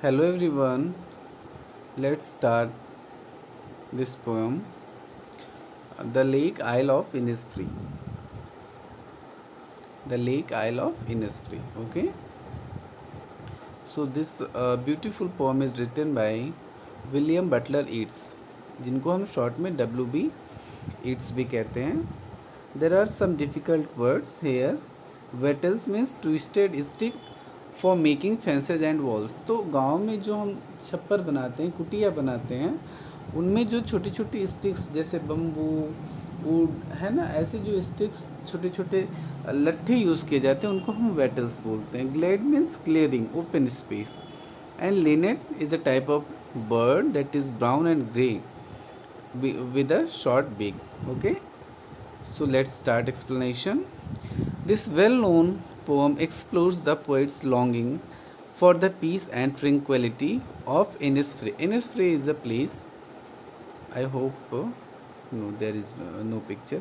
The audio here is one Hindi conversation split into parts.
Hello everyone, let's start this poem. The Lake Isle of Innisfree. The Lake Isle of Innisfree. Okay. So this beautiful poem is written by William Butler Yeats, जिनको हम शॉर्ट में WB Yeats भी कहते हैं. There are some difficult words here. Wattles means twisted stick for making fences and walls. तो गांव में जो हम छप्पर बनाते हैं, कुटिया बनाते हैं, उनमें जो छोटी छोटी स्टिक्स जैसे बम्बू, वुड है ना, ऐसे जो स्टिक्स छोटे छोटे लट्ठे यूज़ किए जाते हैं उनको हम वेटल्स बोलते हैं. Glade means clearing, open space. And linnet is a type of bird that is brown and grey with a short beak. Okay, so let's start explanation. This well-known poem explores the poet's longing for the peace and tranquility of Innisfree. Innisfree is a place. I hope no, there is no picture.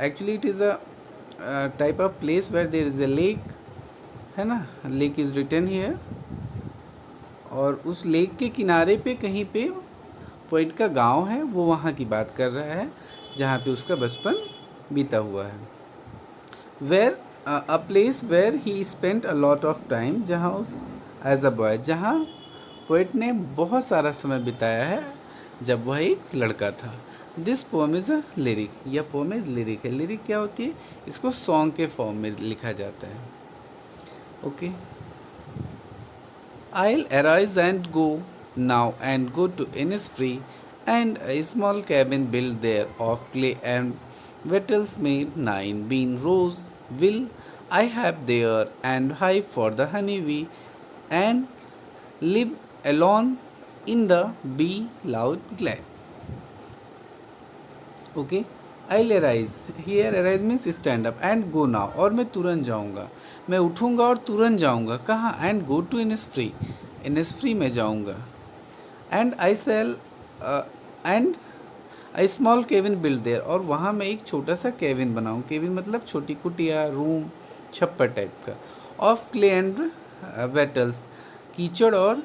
Actually, it is a type of place where there is a lake. है ना, lake is written here. और उस लेक के किनारे पे कहीं पे पोइट का गांव है, वो वहाँ की बात कर रहा है जहाँ पे उसका बचपन बीता हुआ है. Where a place where he spent a lot of time, जहाँ उस एज अ बॉय, जहाँ पोइट ने बहुत सारा समय बिताया है जब वह एक लड़का था. This poem is a lyric. यह पोएम इज़ लिरिक है. लिरिक क्या होती है? इसको सॉन्ग के फॉर्म में लिखा जाता है. Okay. I'll arise and go now and go to Innisfree, and a small cabin built there of clay and wattles made 9 bean rows will I have there, and hive for the honeybee, and live alone in the bee loud glad. Okay, I'll arise. Here arise means stand up and go now. और मैं तुरंत जाऊँगा. मैं उठूँगा और तुरंत जाऊँगा. कहाँ? And go to Innisfree. Innisfree में जाऊँगा. And I sell and I small cabin build there. और वहाँ मैं एक छोटा सा केबिन बनाऊँ. केबिन मतलब छोटी कुटिया, रूम, छप्पर टाइप का. ऑफ क्ले एंड वेटल्स, कीचड़ और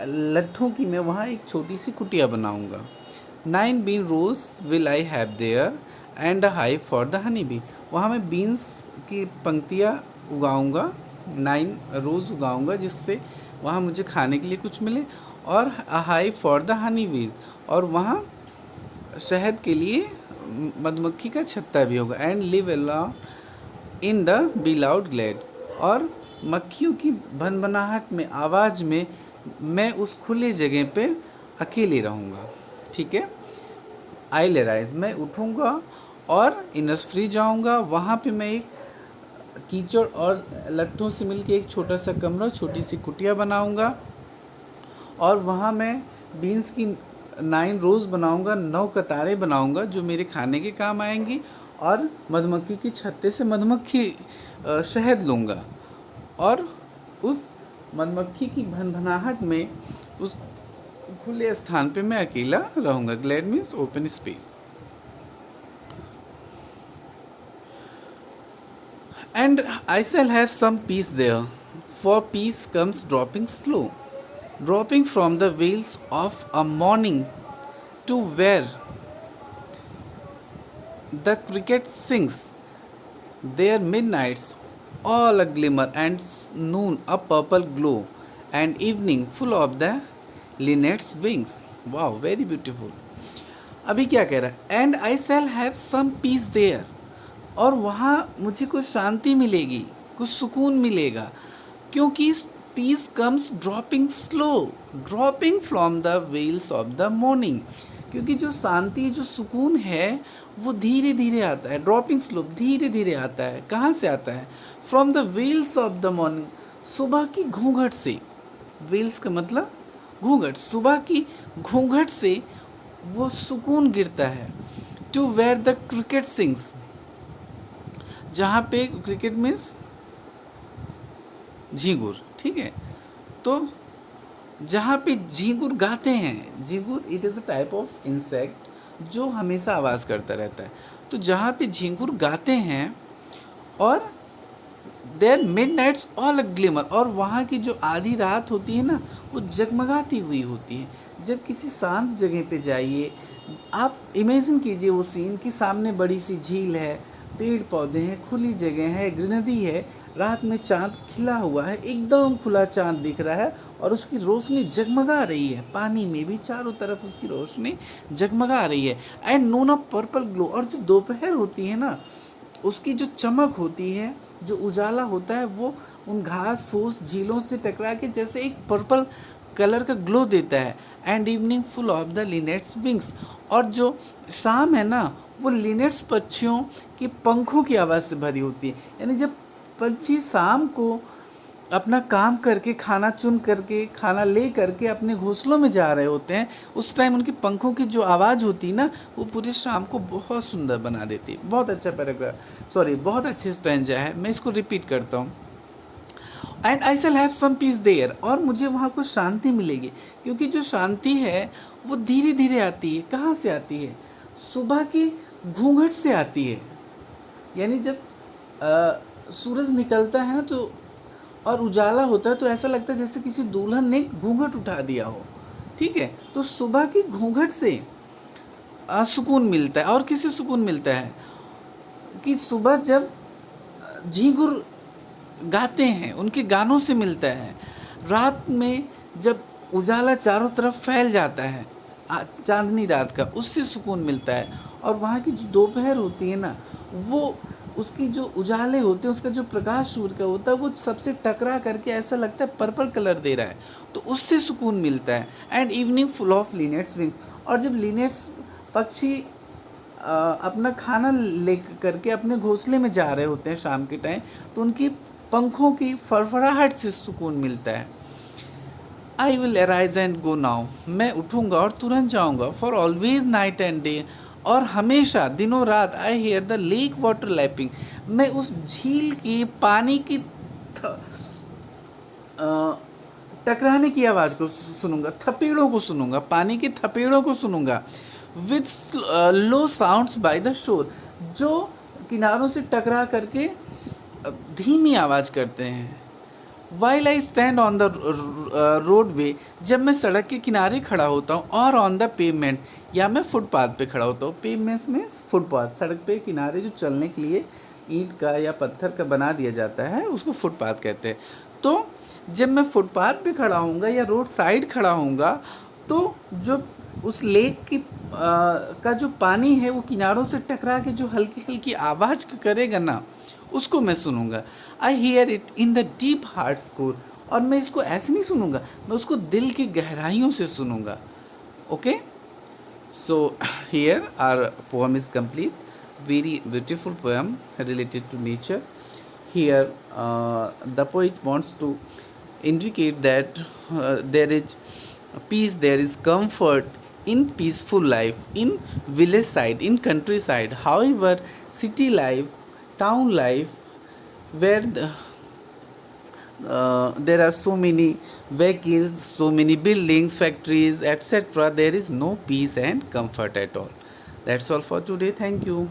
लट्ठों की मैं वहाँ एक छोटी सी कुटिया बनाऊँगा. 9 bean rows will I have there, and a hive for the honeybee. वहाँ मैं बीन्स की पंक्तियाँ उगाऊँगा, 9 रोज़ उगाऊँगा जिससे वहाँ मुझे खाने के लिए कुछ मिले. और a hive for the honeybee, और वहाँ शहद के लिए मधुमक्खी का छत्ता भी होगा. And live alone in the bee loud glad, और मक्खियों की भनभनाहट में, आवाज़ में मैं उस खुले जगह पे अकेले रहूँगा. ठीक है. आई राइज, मैं उठूँगा और इनिसफ्री जाऊँगा. वहाँ पे मैं एक कीचड़ और लट्ठों से मिलके एक छोटा सा कमरा, छोटी सी कुटिया बनाऊँगा. और वहाँ मैं बीन्स की 9 रोज़ बनाऊँगा, 9 कतारें बनाऊँगा जो मेरे खाने के काम आएंगी. और मधुमक्खी की छत्ते से मधुमक्खी शहद लूँगा. और उस मधुमक्खी की भनभनाहट में उस खुले स्थान पे मैं अकेला रहूँगा. Glade means open space. And I shall have some peace there, for peace comes dropping slow, dropping from the wheels of a morning to where the cricket sings there midnights all a glimmer, and noon a purple glow, and evening full of the linnet's wings. वाह, वेरी ब्यूटीफुल. अभी क्या कह रहा है? And I shall have some peace there, और वहाँ मुझे कुछ शांति मिलेगी, कुछ सुकून मिलेगा. क्योंकि peace comes dropping slow, dropping from the wheels of the morning. क्योंकि जो शांति, जो सुकून है वो धीरे धीरे आता है. ड्रॉपिंग स्लो, धीरे धीरे आता है. कहाँ से आता है? From the wheels of the morning, सुबह की घूंघट से. व्हील्स का मतलब घूंघट. सुबह की घूंघट से वो सुकून गिरता है. To where the cricket sings, जहाँ पे क्रिकेट मीन्स झींगुर. ठीक है. तो जहाँ पे झींगुर गाते हैं, झींगुर it is a type of insect जो हमेशा आवाज़ करता रहता है. तो जहाँ पे झींगुर गाते हैं और there midnights all a glimmer, और वहाँ की जो आधी रात होती है ना वो जगमगाती हुई होती है। जब किसी शांत जगह पे जाइए, आप इमेजिन कीजिए वो सीन कि सामने बड़ी सी झील है, पेड़ पौधे हैं, खुली जगह है, ग्रीनरी है, रात में चांद खिला हुआ है, एकदम खुला चांद दिख रहा है और उसकी रोशनी जगमगा रही है, पानी में भी चारों तरफ उसकी रोशनी जगमगा रही है। And known of purple glow, और जो दोपहर होती है ना उसकी जो चमक होती है, जो उजाला होता है, वो उन घास फूस झीलों से टकरा के जैसे एक पर्पल कलर का ग्लो देता है। And evening full of the linnet's wings, और जो शाम है ना वो लिनेट्स पक्षियों के पंखों की आवाज़ से भरी होती है। यानी जब पंछी शाम को अपना काम करके, खाना चुन करके, खाना ले करके अपने घोंसलों में जा रहे होते हैं, उस टाइम उनके पंखों की जो आवाज़ होती है ना वो पूरे शाम को बहुत सुंदर बना देती है। बहुत अच्छा पैराग्राफ, सॉरी बहुत अच्छे स्टैंजा है, मैं इसको रिपीट करता हूँ। And I shall have some peace there, और मुझे वहाँ कुछ शांति मिलेगी, क्योंकि जो शांति है वो धीरे धीरे आती है। कहाँ से आती है? सुबह की घूंघट से आती है। यानी जब सूरज निकलता है ना तो और उजाला होता है तो ऐसा लगता है जैसे किसी दुल्हन ने घूंघट उठा दिया हो। ठीक है, तो सुबह की घूंघट से सुकून मिलता है। और किसे सुकून मिलता है? कि सुबह जब झींगुर गाते हैं उनके गानों से मिलता है। रात में जब उजाला चारों तरफ फैल जाता है चांदनी रात का, उससे सुकून मिलता है। और वहाँ की जो दोपहर होती है ना वो उसकी जो उजाले होते हैं, उसका जो प्रकाश सूर्य का होता है वो सबसे टकरा करके ऐसा लगता है पर्पल कलर दे रहा है, तो उससे सुकून मिलता है। And evening full of linnet's wings, और जब लिनेट्स पक्षी अपना खाना ले करके अपने घोंसले में जा रहे होते हैं शाम के टाइम, तो उनकी पंखों की फड़फड़ाहट से सुकून मिलता है। I will arise and go now, मैं उठूँगा और तुरंत जाऊँगा। For always night and day, और हमेशा दिनों रात। I hear the lake water lapping, मैं उस झील के पानी की टकराने की आवाज़ को सुनूंगा, थपेड़ों को सुनूंगा, पानी के थपेड़ों को सुनूंगा। With low sounds by the shore, जो किनारों से टकरा करके धीमी आवाज़ करते हैं। While I stand on the road वे, जब मैं सड़क के किनारे खड़ा होता हूँ। और ऑन द पेवमेंट, या मैं फुटपाथ पे खड़ा होता हूँ। पेवमेंट में फुटपाथ, सड़क पे किनारे जो चलने के लिए ईंट का या पत्थर का बना दिया जाता है उसको फुटपाथ कहते हैं। तो जब मैं फुटपाथ पे खड़ा होऊंगा या रोड साइड खड़ा होऊंगा तो जो उस लेक की का जो पानी है वो किनारों से टकरा के जो हल्की हल्की आवाज़ करेगा ना उसको मैं सुनूंगा। I hear it in the deep heart score, और मैं इसको ऐसे नहीं सुनूंगा, मैं उसको दिल की गहराइयों से सुनूंगा। Okay, so here our poem is complete, very beautiful poem related to nature. Here, the poet wants to indicate that there is peace, there is comfort in peaceful life, in village side, in countryside. However, city life, town life, where there are so many vehicles, so many buildings, factories, etc., there is no peace and comfort at all. That's all for today. Thank you.